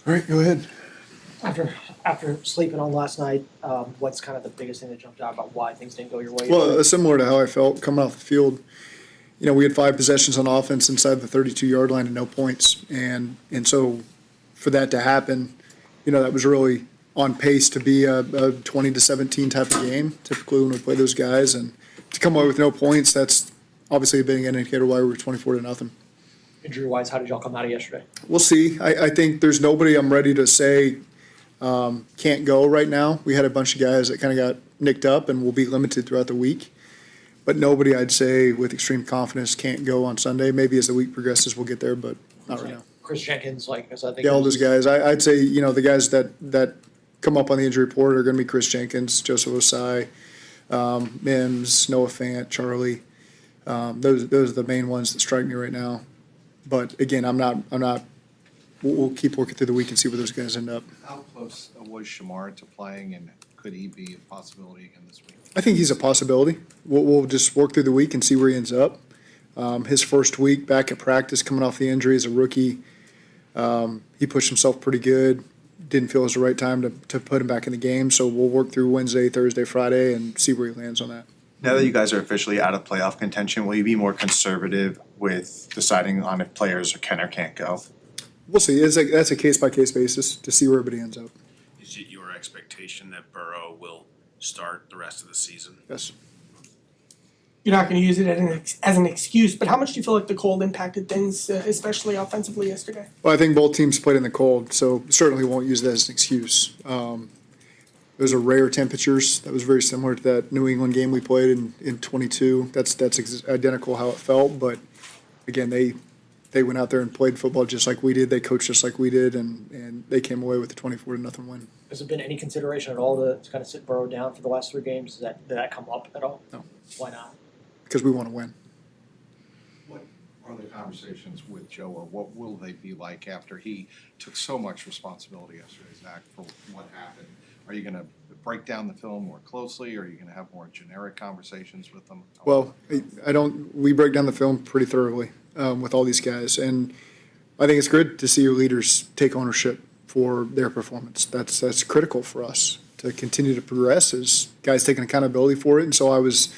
All right, go ahead. After sleeping on last night, what's kind of the biggest thing that jumped out about why things didn't go your way? Well, similar to how I felt coming off the field, we had 5 possessions on offense inside the 32-yard line and no points. And so for that to happen, that was really on pace to be a 20-17 type of game, typically when we play those guys. And to come away with no points, that's obviously a big indicator why we were 24-0. Injury-wise, how did y'all come out of yesterday? We'll see. I think there's nobody I'm ready to say can't go right now. We had a bunch of guys that kind of got nicked up and will be limited throughout the week. But nobody, I'd say, with extreme confidence can't go on Sunday. Maybe as the week progresses, we'll get there, but not right now. Chris Jenkins, as I think. Yeah, all those guys. I'd say, the guys that come up on the injury report are going to be Chris Jenkins, Joseph Osai, Mims, Noah Fant, Charlie. Those are the main ones that strike me right now. But again, I'm not. We'll keep working through the week and see where those guys end up. How close was Shamar to playing, and could he be a possibility again this week? I think he's a possibility. We'll just work through the week and see where he ends up. His first week back at practice, coming off the injury as a rookie, he pushed himself pretty good. Didn't feel it was the right time to put him back in the game. So we'll work through Wednesday, Thursday, Friday, and see where he lands on that. Now that you guys are officially out of playoff contention, will you be more conservative with deciding on if players can or can't go? We'll see. That's a case-by-case basis to see where everybody ends up. Is it your expectation that Burrow will start the rest of the season? Yes. You're not going to use it as an excuse, but how much do you feel like the cold impacted things, especially offensively yesterday? Well, I think both teams played in the cold, so certainly won't use that as an excuse. Those are rare temperatures. That was very similar to that New England game we played in 22. That's identical how it felt, but again, they went out there and played football just like we did. They coached just like we did, and they came away with a 24-0 win. Has there been any consideration at all to kind of sit Burrow down for the last 3 games? Did that come up at all? No. Why not? Because we want to win. What are the conversations with Joe, or what will they be like after he took so much responsibility yesterday, Zach, for what happened? Are you going to break down the film more closely, or are you going to have more generic conversations with them? Well, we break down the film pretty thoroughly with all these guys, and I think it's good to see your leaders take ownership for their performance. That's critical for us to continue to progress as guys taking accountability for it, and so I was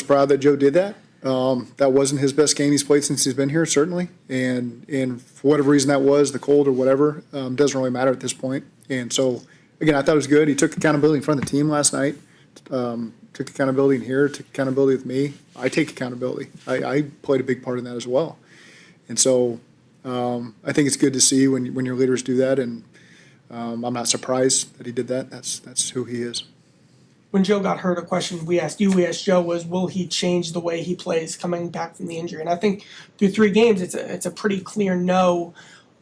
proud that Joe did that. That wasn't his best game he's played since he's been here, certainly, and for whatever reason that was, the cold or whatever, doesn't really matter at this point. And so, again, I thought it was good. He took accountability in front of the team last night, took accountability in here, took accountability with me. I take accountability. I played a big part in that as well. And so I think it's good to see when your leaders do that, and I'm not surprised that he did that. That's who he is. When Joe got hurt, a question we asked Joe was, will he change the way he plays coming back from the injury? And I think through 3 games, it's a pretty clear no.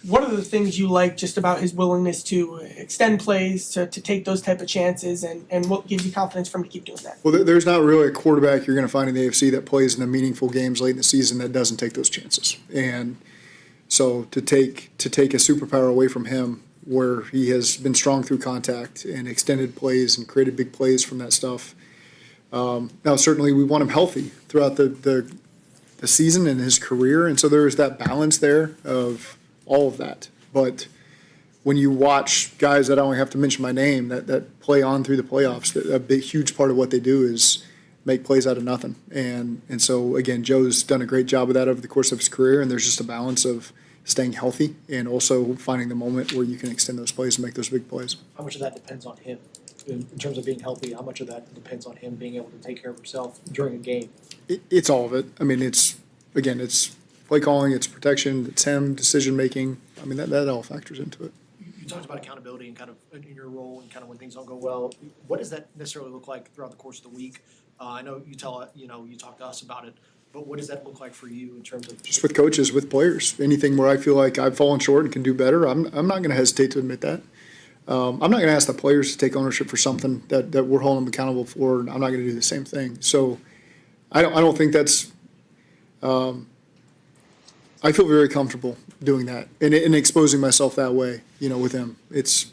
What are the things you like just about his willingness to extend plays, to take those type of chances, and what gives you confidence for him to keep doing that? Well, there's not really a quarterback you're going to find in the AFC that plays in the meaningful games late in the season that doesn't take those chances. And so to take a superpower away from him, where he has been strong through contact and extended plays and created big plays from that stuff. Now, certainly we want him healthy throughout the season and his career, and so there's that balance there of all of that. But when you watch guys that I only have to mention by name that play on through the playoffs, a huge part of what they do is make plays out of nothing. And so, again, Joe's done a great job of that over the course of his career, and there's just a balance of staying healthy and also finding the moment where you can extend those plays and make those big plays. How much of that depends on him in terms of being healthy? How much of that depends on him being able to take care of himself during a game? It's all of it. I mean, it's play calling, it's protection, it's him, decision-making. I mean, that all factors into it. You talked about accountability and kind of in your role and kind of when things don't go well. What does that necessarily look like throughout the course of the week? I know you talk to us about it, but what does that look like for you in terms of just with coaches, with players? Anything where I feel like I've fallen short and can do better, I'm not going to hesitate to admit that. I'm not going to ask the players to take ownership for something that we're holding them accountable for. I'm not going to do the same thing. So I don't think that's. I feel very comfortable doing that and exposing myself that way, with him. It's.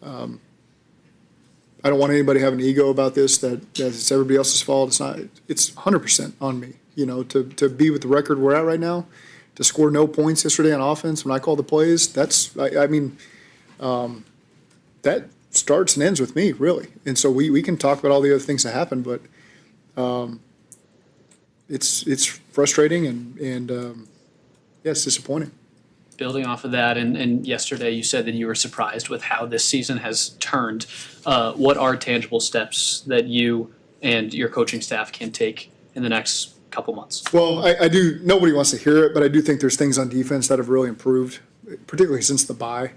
I don't want anybody having an ego about this that it's everybody else's fault. It's not. It's 100% on me. To be with the record we're at right now, to score no points yesterday on offense when I call the plays. I mean, that starts and ends with me, really. And so we can talk about all the other things that happen, but it's frustrating and yeah, it's disappointing. Building off of that, and yesterday you said that you were surprised with how this season has turned. What are tangible steps that you and your coaching staff can take in the next couple months? Well, I do. Nobody wants to hear it, but I do think there's things on defense that have really improved, particularly since the bye.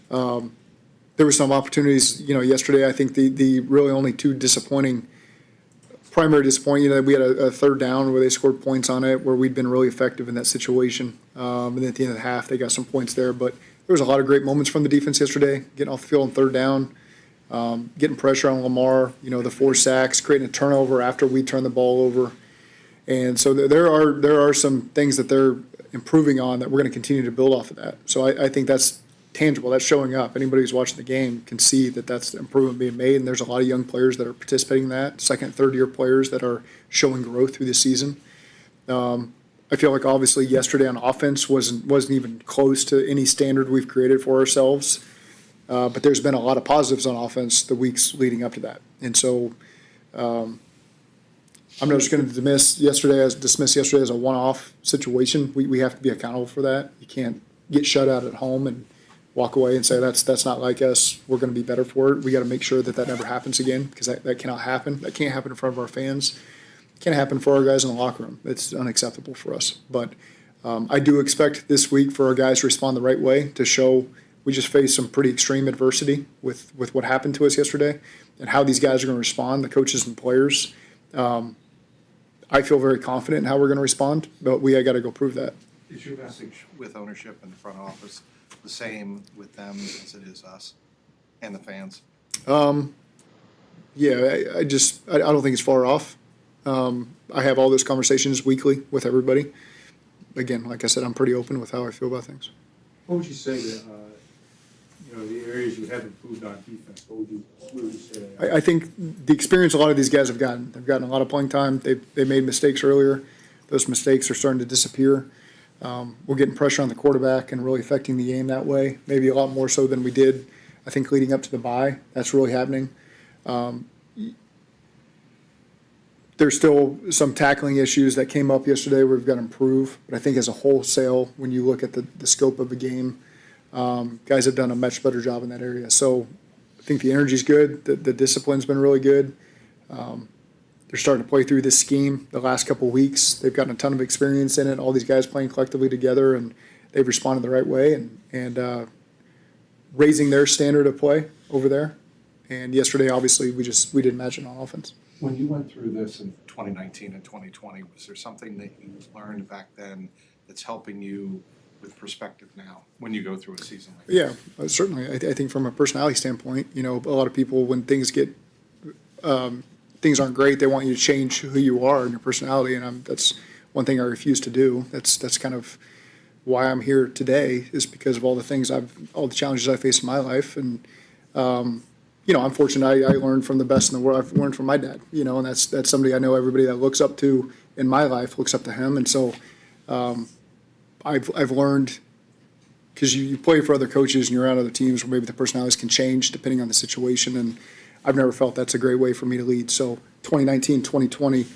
There were some opportunities, yesterday. I think the really only two primary disappointing, we had a third down where they scored points on it, where we'd been really effective in that situation. And then at the end of the half, they got some points there. But there was a lot of great moments from the defense yesterday, getting off the field on third down, getting pressure on Lamar, the 4 sacks, creating a turnover after we turned the ball over. And so there are some things that they're improving on that we're going to continue to build off of that. So I think that's tangible. That's showing up. Anybody who's watching the game can see that that's the improvement being made, and there's a lot of young players that are participating in that, second and third year players that are showing growth through the season. I feel like obviously yesterday on offense wasn't even close to any standard we've created for ourselves, but there's been a lot of positives on offense the weeks leading up to that. And so I'm not just going to dismiss yesterday as a one-off situation. We have to be accountable for that. You can't get shut out at home and walk away and say that's not like us. We're going to be better for it. We got to make sure that never happens again, because that cannot happen. That can't happen in front of our fans. It can't happen for our guys in the locker room. It's unacceptable for us. But I do expect this week for our guys to respond the right way, to show we just faced some pretty extreme adversity with what happened to us yesterday, and how these guys are going to respond, the coaches and players. I feel very confident in how we're going to respond, but I got to go prove that. Is your message with ownership in the front office the same with them as it is us and the fans? Yeah, I don't think it's far off. I have all those conversations weekly with everybody. Again, like I said, I'm pretty open with how I feel about things. What would you say that, the areas you have improved on defense, what would you say? I think the experience a lot of these guys have gotten. They've gotten a lot of playing time. They made mistakes earlier. Those mistakes are starting to disappear. We're getting pressure on the quarterback and really affecting the game that way, maybe a lot more so than we did, I think, leading up to the bye. That's really happening. There's still some tackling issues that came up yesterday where we've got to improve, but I think as a wholesale, when you look at the scope of the game, guys have done a much better job in that area. So I think the energy's good. The discipline's been really good. They're starting to play through this scheme the last couple of weeks. They've gotten a ton of experience in it, all these guys playing collectively together, and they've responded the right way and raising their standard of play over there. And yesterday, obviously, we didn't match it on offense. When you went through this in 2019 and 2020, was there something that you learned back then that's helping you with perspective now when you go through a season like this? Yeah, certainly. I think from a personality standpoint, a lot of people, when things aren't great, they want you to change who you are and your personality, and that's one thing I refuse to do. That's kind of why I'm here today, is because of all the challenges I faced in my life, and I'm fortunate. I learned from the best in the world. I've learned from my dad, and that's somebody I know everybody that looks up to in my life looks up to him, and so I've learned, because you play for other coaches and you're around other teams where maybe the personalities can change depending on the situation, and I've never felt that's a great way for me to lead. So 2019, 2020,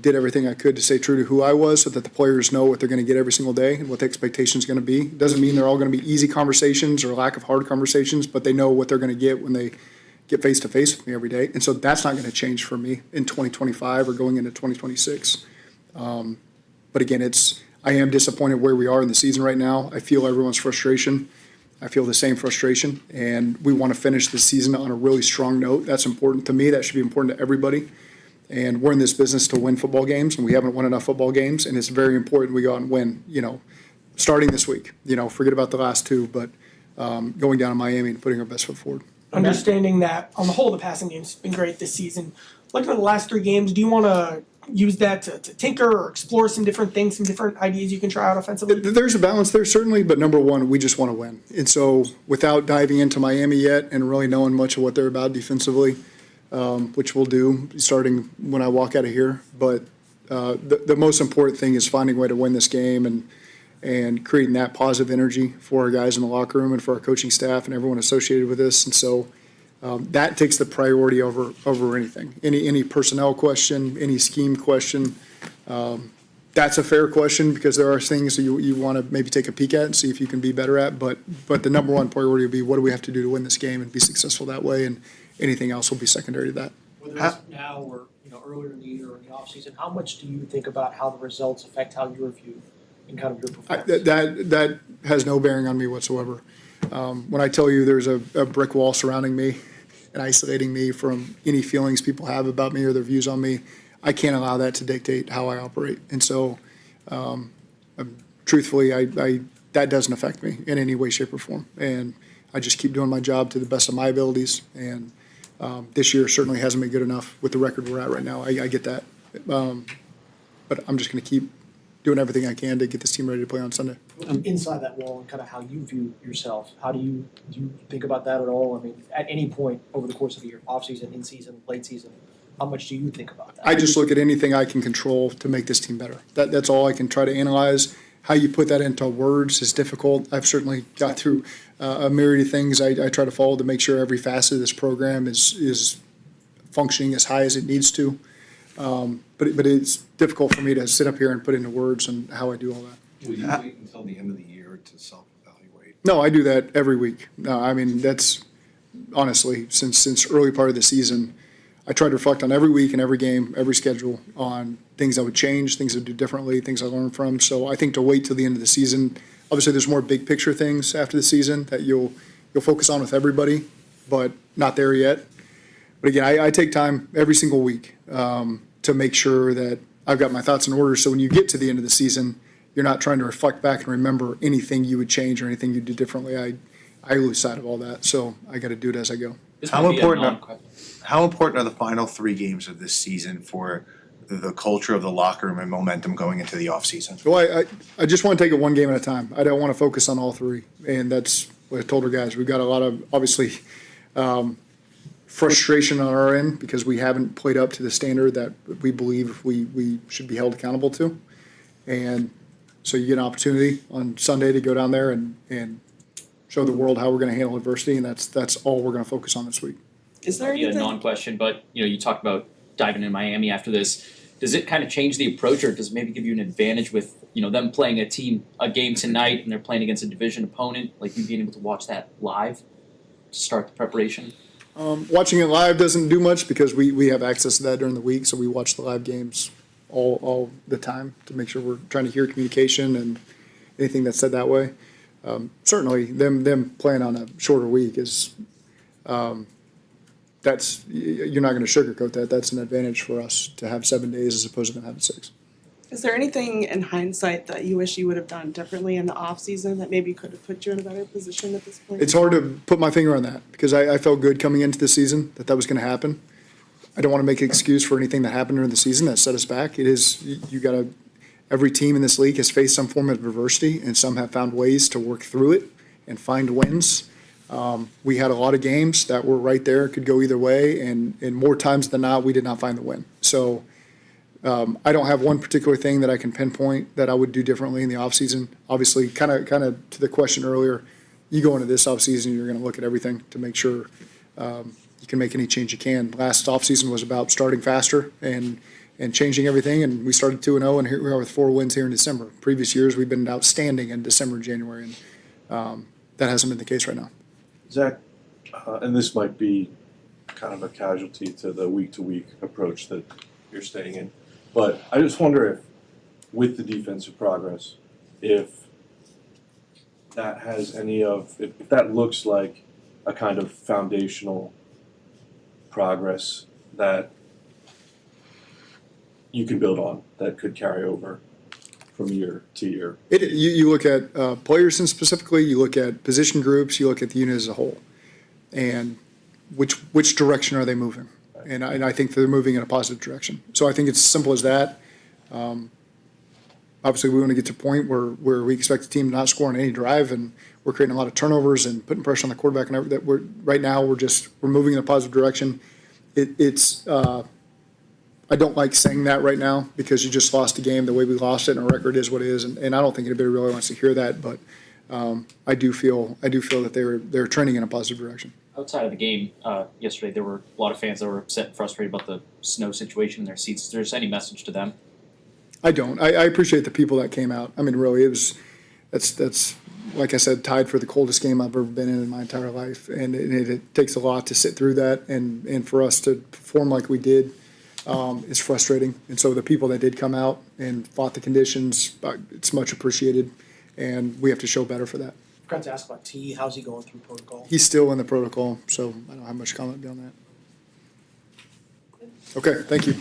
did everything I could to stay true to who I was, so that the players know what they're going to get every single day and what the expectation is going to be. It doesn't mean they're all going to be easy conversations or lack of hard conversations, but they know what they're going to get when they get face to face with me every day. And so that's not going to change for me in 2025 or going into 2026. But again, I am disappointed where we are in the season right now. I feel everyone's frustration. I feel the same frustration, and we want to finish the season on a really strong note. That's important to me. That should be important to everybody. And we're in this business to win football games, and we haven't won enough football games, and it's very important we go out and win, starting this week. Forget about the last two, but going down to Miami and putting our best foot forward. Understanding that, on the whole, the passing game's been great this season. Looking at the last 3 games, do you want to use that to tinker or explore some different things, some different ideas you can try out offensively? There's a balance there, certainly, but number one, we just want to win. And so without diving into Miami yet and really knowing much of what they're about defensively, which we'll do starting when I walk out of here, but the most important thing is finding a way to win this game. And and creating that positive energy for our guys in the locker room and for our coaching staff and everyone associated with this. And so that takes the priority over anything. Any personnel question, any scheme question, that's a fair question because there are things that you want to maybe take a peek at and see if you can be better at. But the number one priority would be what do we have to do to win this game and be successful that way, and anything else will be secondary to that. Whether it's now or, earlier in the year or in the offseason, how much do you think about how the results affect how you're viewed and kind of your performance? That has no bearing on me whatsoever. When I tell you there's a brick wall surrounding me and isolating me from any feelings people have about me or their views on me, I can't allow that to dictate how I operate. And so, truthfully, that doesn't affect me in any way, shape, or form. And I just keep doing my job to the best of my abilities. And this year certainly hasn't been good enough with the record we're at right now. I get that. But I'm just going to keep doing everything I can to get this team ready to play on Sunday. Inside that wall and kind of how you view yourself, how do you think about that at all? I mean, at any point over the course of the year, off-season, in-season, late season, how much do you think about that? I just look at anything I can control to make this team better. That's all I can try to analyze. How you put that into words is difficult. I've certainly got through a myriad of things I try to follow to make sure every facet of this program is functioning as high as it needs to. But it's difficult for me to sit up here and put into words and how I do all that. Will you wait until the end of the year to self-evaluate? No, I do that every week. No, I mean, that's honestly, since early part of the season, I try to reflect on every week and every game, every schedule, on things I would change, things I would do differently, things I learned from. So I think to wait till the end of the season, obviously there's more big picture things after the season that you'll focus on with everybody, but not there yet. But again, I take time every single week to make sure that I've got my thoughts in order. So when you get to the end of the season, you're not trying to reflect back and remember anything you would change or anything you do differently. I lose sight of all that, so I got to do it as I go. How important are the final 3 games of this season for the culture of the locker room and momentum going into the offseason? So I just want to take it one game at a time. I don't want to focus on all 3, and that's what I told our guys. We've got a lot of, obviously, frustration on our end because we haven't played up to the standard that we believe we should be held accountable to. And so you get an opportunity on Sunday to go down there and show the world how we're going to handle adversity, and that's all we're going to focus on this week. Is there anything? A non-question, but you talked about diving in Miami after this. Does it kind of change the approach, or does it maybe give you an advantage with them playing a game tonight, and they're playing against a division opponent, like you being able to watch that live to start the preparation? Watching it live doesn't do much because we have access to that during the week, so we watch the live games all the time to make sure we're trying to hear communication and anything that's said that way. Certainly, them playing on a shorter week is that's you're not going to sugarcoat that. That's an advantage for us to have 7 days as opposed to them having 6. Is there anything in hindsight that you wish you would have done differently in the off season that maybe could have put you in a better position at this point? It's hard to put my finger on that because I felt good coming into the season that was going to happen. I don't want to make an excuse for anything that happened during the season that set us back. It is you got to. Every team in this league has faced some form of adversity, and some have found ways to work through it and find wins. We had a lot of games that were right there, could go either way, and more times than not, we did not find the win. So I don't have one particular thing that I can pinpoint that I would do differently in the offseason. Obviously, kind of to the question earlier, you go into this offseason, you're going to look at everything to make sure you can make any change you can. Last offseason was about starting faster and changing everything, and we started 2-0, and here we are with 4 wins here in December. Previous years, we've been outstanding in December and January, and that hasn't been the case right now. Zach, and this might be kind of a casualty to the week-to-week approach that you're staying in, but I just wonder if, with the defensive progress, if that has if that looks like a kind of foundational progress that you can build on, that could carry over from year to year. You look at players, and specifically, you look at position groups, you look at the unit as a whole, and which direction are they moving? And I think they're moving in a positive direction. So I think it's as simple as that. Obviously, we want to get to a point where we expect the team to not score on any drive, and we're creating a lot of turnovers and putting pressure on the quarterback. And that right now we're moving in a positive direction. It's I don't like saying that right now because you just lost a game the way we lost it, and our record is what it is, and I don't think anybody really wants to hear that, but I do feel that they're trending in a positive direction. Outside of the game yesterday, there were a lot of fans that were upset and frustrated about the snow situation in their seats. Is there just any message to them? I don't. I appreciate the people that came out. I mean, really, that's like I said, tied for the coldest game I've ever been in my entire life, and it takes a lot to sit through that, and for us to perform like we did is frustrating. And so the people that did come out and fought the conditions, it's much appreciated, and we have to show better for that. Forgot to ask about T. How's he going through protocol? He's still in the protocol, so I don't have much comment beyond that. Okay, thank you.